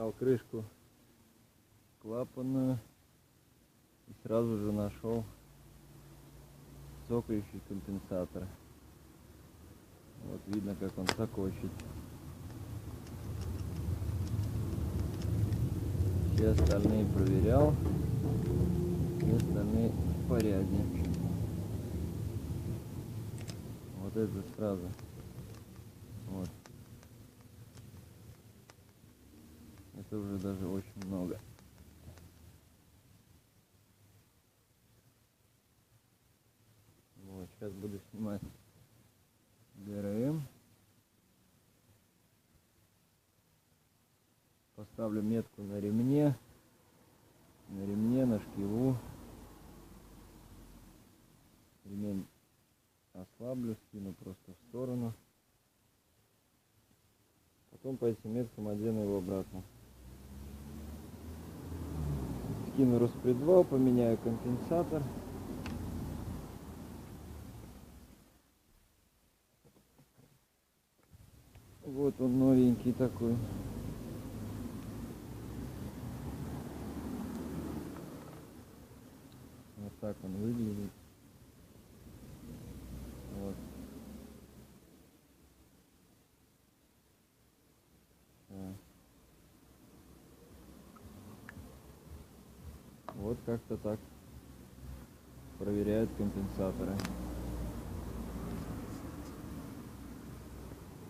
Снял крышку клапанную и сразу же нашел цокающий компенсатор. Вот видно, как он цокочет. Все остальные проверял, все остальные в порядке. Вот это сразу. Вот. Это уже даже очень много. Вот, сейчас буду снимать ГРМ. Поставлю метку на ремне, на шкиву. Ремень ослаблю, скину просто в сторону. Потом по этим меткам одену его обратно. Скину распредвал, поменяю компенсатор. Вот он новенький такой. Вот так он выглядит. Вот. Вот как-то так проверяют компенсаторы.